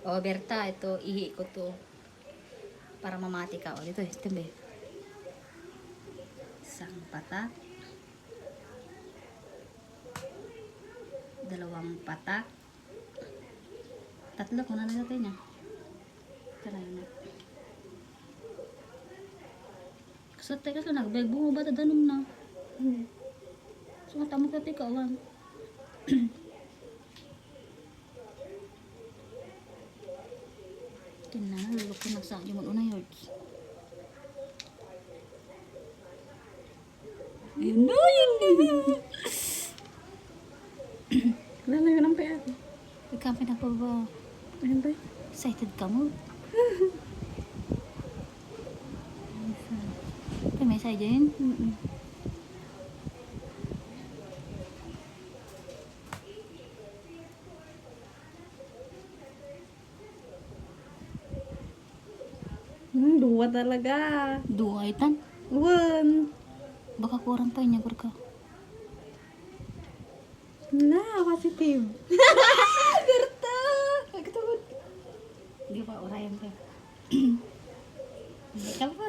O, Berta, ito, ihi ko to. Para mamati ka. O, dito, be. Isang patak. Dalawang patak. Tatlo, kung ano natin niya. Ito na yun na. Kasat tayo kasi nagbeg. Bungo ba ito danom na? So, matamo ka tika, awan. Tinan, lulukin nagsa yung una yards. Ayun na, yun na. Wala na ang pera. Ikaw pinapaba. Ayun ba? Excited ka mo. Ito may isa dyan. Dua talaga. Dua itan. One. Baka kurang pa niya ka. Na, positive. Berta! Agtawad. Di ba orayan ka? Hindi ka pa.